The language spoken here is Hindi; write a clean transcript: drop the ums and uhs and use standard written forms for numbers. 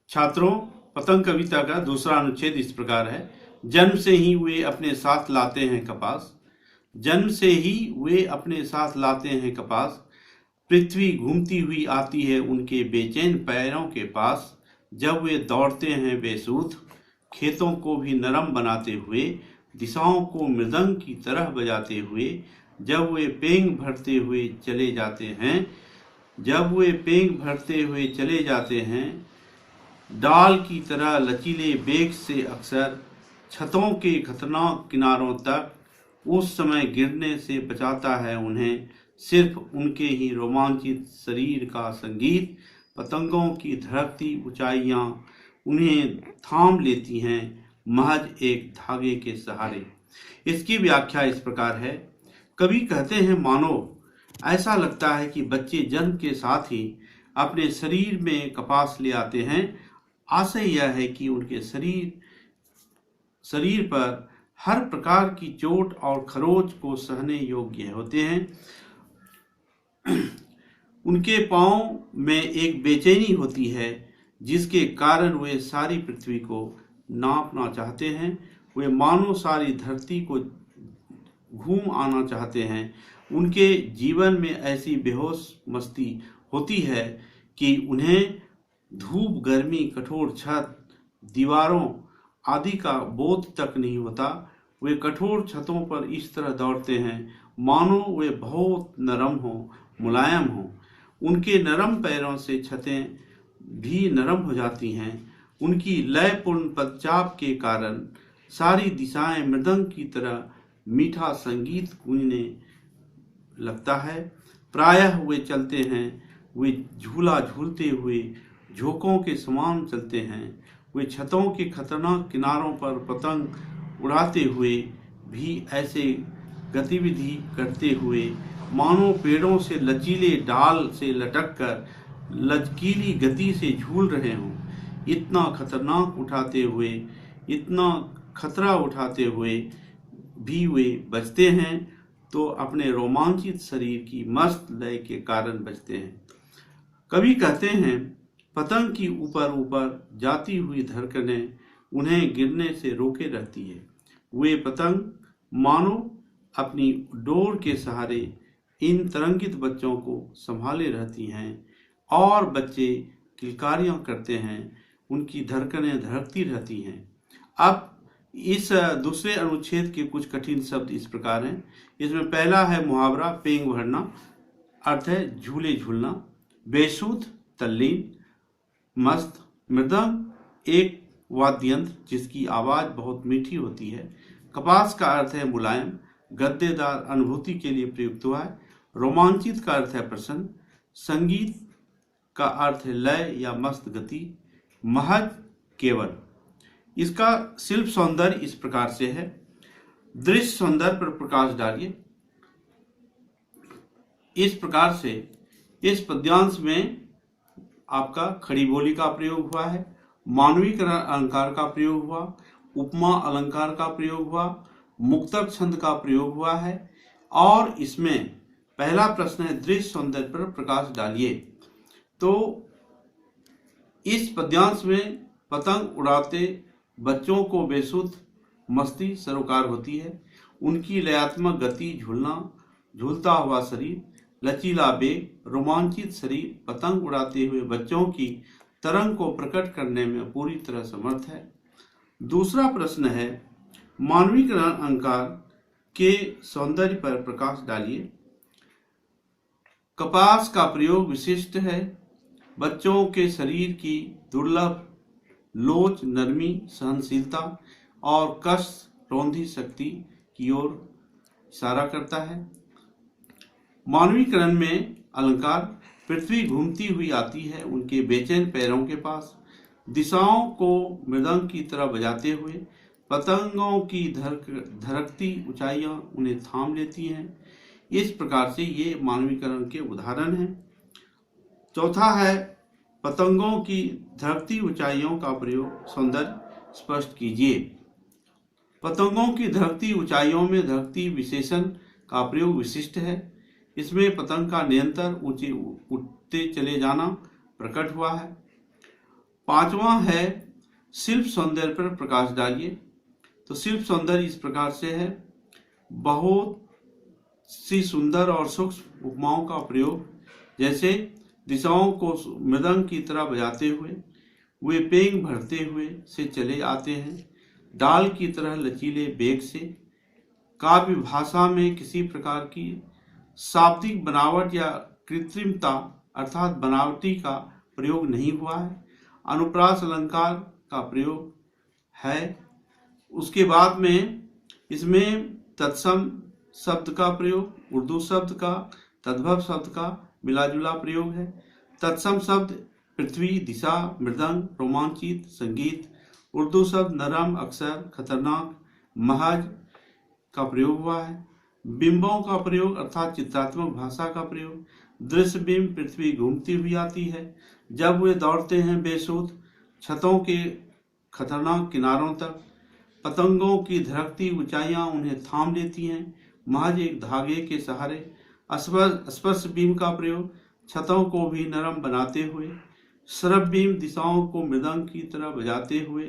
छात्रों, पतंग कविता का दूसरा अनुच्छेद इस प्रकार है। जन्म से ही वे अपने साथ लाते हैं कपास। जन्म से ही वे अपने साथ लाते हैं कपास। पृथ्वी घूमती हुई आती है उनके बेचैन पैरों के पास। जब वे दौड़ते हैं बेसुध, खेतों को भी नरम बनाते हुए, दिशाओं को मृदंग की तरह बजाते हुए। जब वे पेंग भरते हुए चले जाते हैं, जब वे पेंग भरते हुए चले जाते हैं, डाल की तरह लचीले बेग से अक्सर छतों के खतरनाक किनारों तक। उस समय गिरने से बचाता है उन्हें सिर्फ उनके ही रोमांचित शरीर का संगीत। पतंगों की धड़कती ऊंचाइयां उन्हें थाम लेती हैं महज एक धागे के सहारे। इसकी व्याख्या इस प्रकार है। कवि कहते हैं, मानो ऐसा लगता है कि बच्चे जन्म के साथ ही अपने शरीर में कपास ले आते हैं। आशय यह है कि उनके शरीर पर हर प्रकार की चोट और खरोच को सहने योग्य होते हैं। उनके पांव में एक बेचैनी होती है जिसके कारण वे सारी पृथ्वी को नापना चाहते हैं। वे मानो सारी धरती को घूम आना चाहते हैं। उनके जीवन में ऐसी बेहोश मस्ती होती है कि उन्हें धूप, गर्मी, कठोर छत, दीवारों आदि का बोध तक नहीं होता। वे कठोर छतों पर इस तरह दौड़ते हैं मानो वे बहुत नरम हो, मुलायम हो। उनके नरम पैरों से छतें भी नरम हो जाती हैं। उनकी लयपूर्ण पदचाप के कारण सारी दिशाएं मृदंग की तरह मीठा संगीत गूंजने लगता है। प्रायः वे चलते हैं, वे झूला झूलते हुए झोंकों के समान चलते हैं। वे छतों के खतरनाक किनारों पर पतंग उड़ाते हुए भी ऐसे गतिविधि करते हुए मानो पेड़ों से लचीले डाल से लटककर लचकीली गति से झूल रहे हों। इतना खतरा उठाते हुए भी वे बचते हैं तो अपने रोमांचित शरीर की मस्त लय के कारण बचते हैं। कवि कहते हैं, पतंग की ऊपर ऊपर जाती हुई धड़कनें उन्हें गिरने से रोके रहती है। वे पतंग मानो अपनी डोर के सहारे इन तरंगित बच्चों को संभाले रहती हैं और बच्चे किलकारियां करते हैं, उनकी धड़कनें धड़कती रहती हैं। अब इस दूसरे अनुच्छेद के कुछ कठिन शब्द इस प्रकार हैं। इसमें पहला है मुहावरा पेंग भरना, अर्थ है झूले झूलना। बेसुध, तल्लीन, मस्त। मृदंग एक वाद्य यंत्र जिसकी आवाज बहुत मीठी होती है। कपास का अर्थ है मुलायम, गद्देदार, अनुभूति के लिए प्रयुक्त हुआ है। रोमांचित का अर्थ है प्रसन्न। संगीत का अर्थ है लय या मस्त गति। महज, केवल। इसका शिल्प सौंदर्य इस प्रकार से है। दृश्य सौंदर्य पर प्रकाश डालिए। इस प्रकार से इस पद्यांश में आपका खड़ी बोली का प्रयोग हुआ है, मानवीकरण अलंकार का प्रयोग हुआ, उपमा अलंकार का प्रयोग हुआ, मुक्तक छंद का प्रयोग हुआ है और इसमें पहला प्रश्न है दृश्य सौंदर्य पर प्रकाश डालिए। तो इस पद्यांश में पतंग उड़ाते बच्चों को बेसुध मस्ती सरोकार होती है। उनकी लयात्मक गति, झूलता हुआ शरीर, लचीला बेग, रोमांचित शरीर पतंग उड़ाते हुए बच्चों की तरंग को प्रकट करने में पूरी तरह समर्थ है। दूसरा प्रश्न है मानवीकरण अलंकार के सौंदर्य पर प्रकाश डालिए। कपास का प्रयोग विशिष्ट है। बच्चों के शरीर की दुर्लभ लोच, नरमी, सहनशीलता और कष्ट रौंधी शक्ति की ओर इशारा करता है। मानवीकरण में अलंकार पृथ्वी घूमती हुई आती है उनके बेचैन पैरों के पास, दिशाओं को मृदंग की तरह बजाते हुए। पतंगों की धड़कती ऊंचाइयां उन्हें थाम लेती हैं। इस प्रकार से ये मानवीकरण के उदाहरण हैं। चौथा है पतंगों की धड़कती ऊंचाइयों का प्रयोग सौंदर्य स्पष्ट कीजिए। पतंगों की धड़कती ऊंचाइयों में धड़कती विशेषण का प्रयोग विशिष्ट है। इसमें पतंग का निरंतर ऊंचे उठते चले जाना प्रकट हुआ है। पांचवा है शिल्प सौंदर्य पर प्रकाश डालिए। तो शिल्प सौंदर्य इस प्रकार से है, बहुत सी सुंदर और सूक्ष्म उपमाओं का प्रयोग, जैसे दिशाओं को मृदंग की तरह बजाते हुए वे पेंग भरते हुए से चले आते हैं, डाल की तरह लचीले बेग से। काव्य भाषा में किसी प्रकार की शाब्दिक बनावट या कृत्रिमता अर्थात बनावटी का प्रयोग नहीं हुआ है। अनुप्रास अलंकार का प्रयोग है। उसके बाद में इसमें तत्सम शब्द का प्रयोग, उर्दू शब्द का, तद्भव शब्द का मिलाजुला प्रयोग है। तत्सम शब्द पृथ्वी, दिशा, मृदंग, रोमांचित, संगीत। उर्दू शब्द नरम, अक्सर, खतरनाक, महज का प्रयोग हुआ है। बिंबों का प्रयोग अर्थात चित्रात्मक भाषा का प्रयोग। दृश्य बिंब, पृथ्वी घूमती हुई आती है जब वे दौड़ते हैं बेसुध छतों के खतरनाक किनारों तक। पतंगों की धड़कती ऊंचाइयां उन्हें थाम लेती हैं महज एक धागे के सहारे। स्पर्श बिंब का प्रयोग छतों को भी नरम बनाते हुए। श्रव बिंब दिशाओं को मृदंग की तरह बजाते हुए